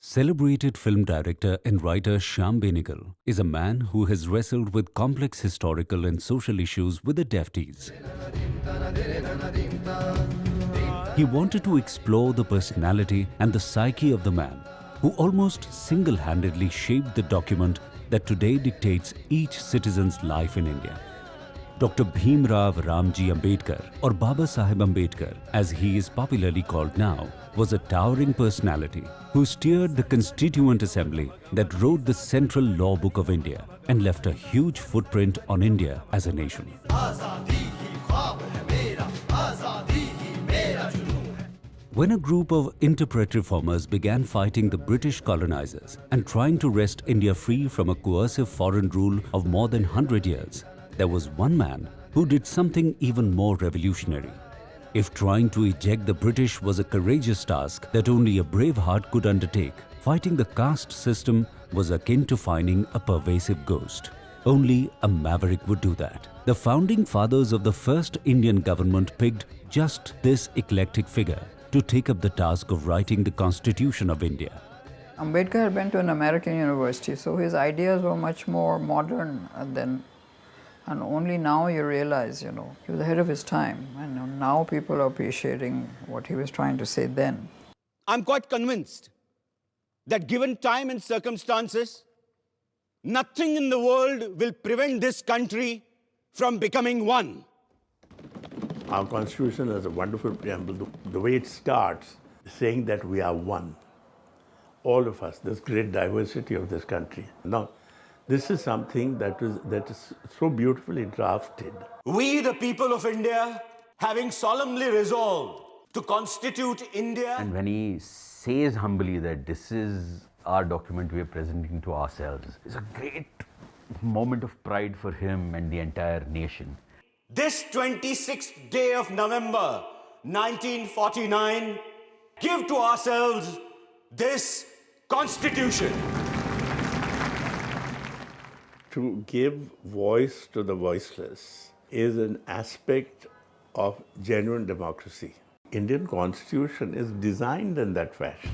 Celebrated film director and writer Shyam Benegal is a man who has wrestled with complex historical and social issues with a deft ease. He wanted to explore the personality and the psyche of the man who almost single-handedly shaped the document that today dictates each citizen's life in India. Dr. Bhim Ramji Ambedkar, or Baba Saheb Ambedkar, as he is popularly called now, was a towering personality who steered the Constituent Assembly that wrote the central law book of India and left a huge footprint on India as a nation. When a group of interpret reformers began fighting the British colonizers and trying to wrest India free from a coercive foreign rule of more than 100 years, there was one man who did something even more revolutionary. If trying to eject the British was a courageous task that only a brave heart could undertake, fighting the caste system was akin to finding a pervasive ghost. Only a maverick would do that. The founding fathers of the first Indian government picked just this eclectic figure to take up the task of writing the Constitution of India. Ambedkar had been to an American university, so his ideas were much more modern than. And only now you realize, he was ahead of his time. And now people are appreciating what he was trying to say then. I'm quite convinced that given time and circumstances, nothing in the world will prevent this country from becoming one. Our Constitution has a wonderful preamble. The way it starts, saying that we are one. All of us, this great diversity of this country. Now, this is something that is so beautifully drafted. We, the people of India, having solemnly resolved to constitute India. And when he says humbly that this is our document we are presenting to ourselves, it's a great moment of pride for him and the entire nation. This 26th day of November 1949, give to ourselves this Constitution. To give voice to the voiceless is an aspect of genuine democracy. Indian Constitution is designed in that fashion.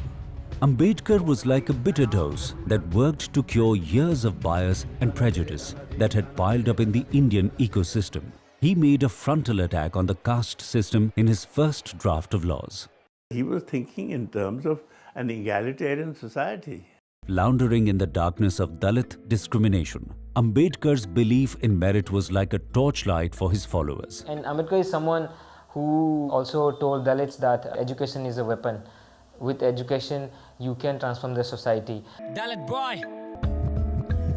Ambedkar was like a bitter dose that worked to cure years of bias and prejudice that had piled up in the Indian ecosystem. He made a frontal attack on the caste system in his first draft of laws. He was thinking in terms of an egalitarian society. Floundering in the darkness of Dalit discrimination, Ambedkar's belief in merit was like a torchlight for his followers. And Ambedkar is someone who also told Dalits that education is a weapon. With education, you can transform the society. Dalit boy,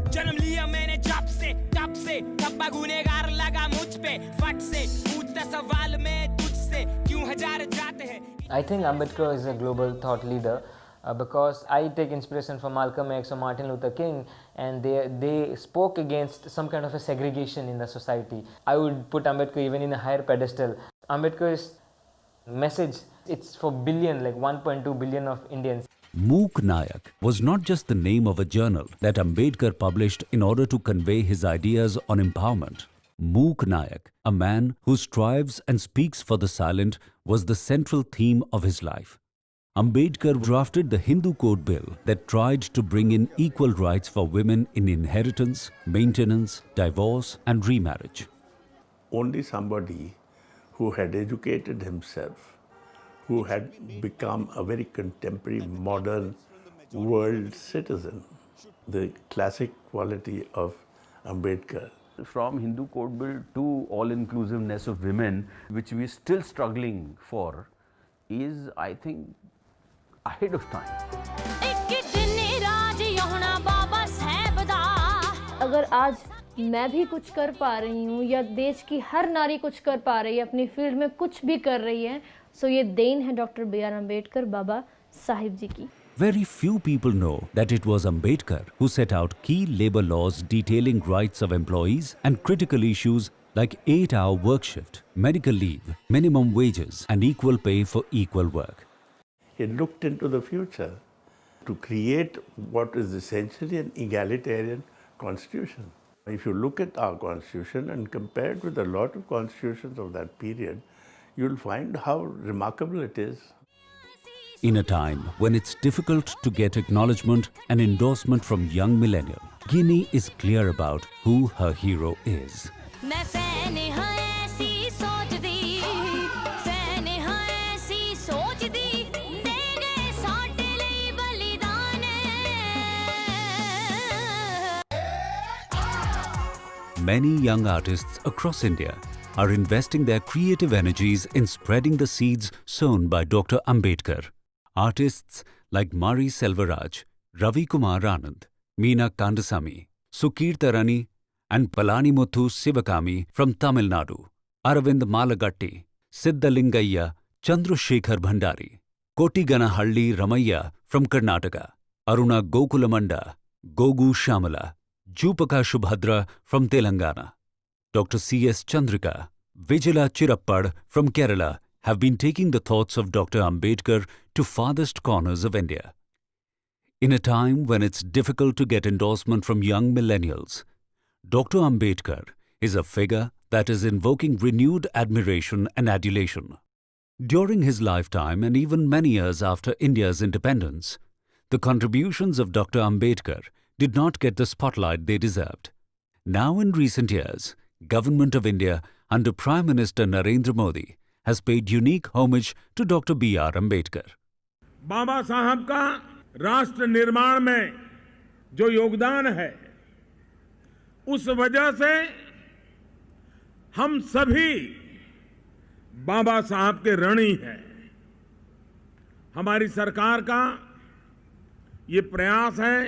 जन्म लिया मैंने जब से तब से धब्बा गुनहगार लगा मुझ पे फट से पूछता सवाल मैं तुझसे क्यों हजार जाते हैं. I think Ambedkar is a global thought leader. Because I take inspiration from Malcolm X or Martin Luther King, and they spoke against some kind of a segregation in the society. I would put Ambedkar even in a higher pedestal. Ambedkar's message, it's for billion, like 1.2 billion of Indians. Mook Nayak was not just the name of a journal that Ambedkar published in order to convey his ideas on empowerment. Mook Nayak, a man who strives and speaks for the silent, was the central theme of his life. Ambedkar drafted the Hindu Code Bill that tried to bring in equal rights for women in inheritance, maintenance, divorce and remarriage. Only somebody who had educated himself, who had become a very contemporary, modern world citizen, the classic quality of Ambedkar. From Hindu Code Bill to all-inclusiveness of women, which we are still struggling for, is, I think, ahead of time. अगर आज मैं भी कुछ कर पा रही हूँ या देश की हर नारी कुछ कर पा रही है, अपनी फील्ड में कुछ भी कर रही है, सो ये देन है डॉक्टर B.R. अम्बेडकर बाबा साहिब जी की. Very few people know that it was Ambedkar who set out key labor laws detailing rights of employees and critical issues like 8-hour work shift, medical leave, minimum wages and equal pay for equal work. He looked into the future to create what is essentially an egalitarian constitution. If you look at our constitution and compare it with a lot of constitutions of that period, you'll find how remarkable it is. In a time when it's difficult to get acknowledgement and endorsement from young millennial, Guinea is clear about who her hero is. मैं fan हाँ ऐसी सोच दी, fan हाँ ऐसी सोच दी, दे गए साडे लई बलिदान। Many young artists across India are investing their creative energies in spreading the seeds sown by Dr. Ambedkar. Artists like Mari Selvaraj, Ravi Kumar Anand, Meena Kandasamy, Sukirtarani and Palanimuthu Sivakami from Tamil Nadu, Aravind Malagatti, Siddhalingayya, Chandrasekhar Bhandari, Kotiganahalli Ramayya from Karnataka, Aruna Gokulamanda, Gogu Shamala, Jupaka Shubhadra from Telangana, Dr. C.S. Chandrika, Vijala Chirappad from Kerala have been taking the thoughts of Dr. Ambedkar to farthest corners of India. In a time when it's difficult to get endorsement from young millennials, Dr. Ambedkar is a figure that is invoking renewed admiration and adulation. During his lifetime and even many years after India's independence, the contributions of Dr. Ambedkar did not get the spotlight they deserved. Now in recent years, Government of India under Prime Minister Narendra Modi has paid unique homage to Dr. B.R. Ambedkar. बाबा साहब का राष्ट्र निर्माण में जो योगदान है, उस वजह से हम सभी बाबा साहब के ऋणी हैं। हमारी सरकार का ये प्रयास है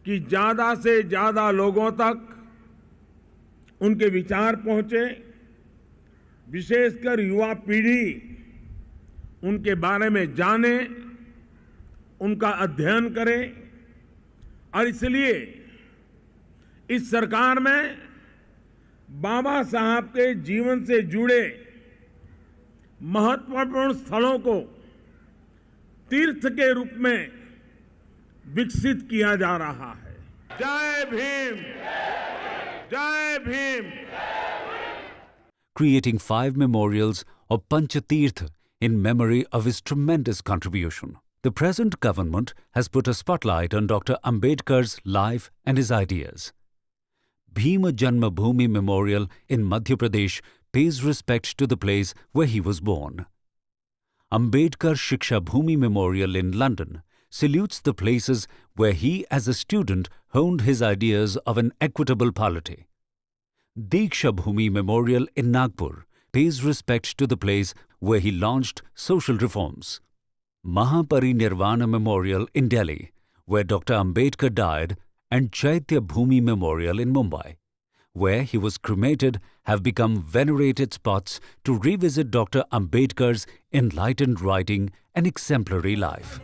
कि ज्यादा से ज्यादा लोगों तक उनके विचार पहुंचे, विशेषकर युवा पीढ़ी उनके बारे में जाने, उनका अध्ययन करे और इसलिए इस सरकार में बाबा साहब के जीवन से जुड़े महत्वपूर्ण स्थलों को तीर्थ के रूप में विकसित किया जा रहा है। जय भीम, जय Bhim. Creating 5 memorials of Panchatirth in memory of his tremendous contribution. The present government has put a spotlight on Dr. Ambedkar's life and his ideas. Bhim Janma Bhoomi Memorial in Madhya Pradesh pays respect to the place where he was born. Ambedkar Shiksha Bhoomi Memorial in London salutes the places where he as a student honed his ideas of an equitable polity. Diksha Bhoomi Memorial in Nagpur pays respect to the place where he launched social reforms. Mahaparinirvana Memorial in Delhi, where Dr. Ambedkar died, and Chaitya Bhoomi Memorial in Mumbai, where he was cremated, have become venerated spots to revisit Dr. Ambedkar's enlightened writing and exemplary life.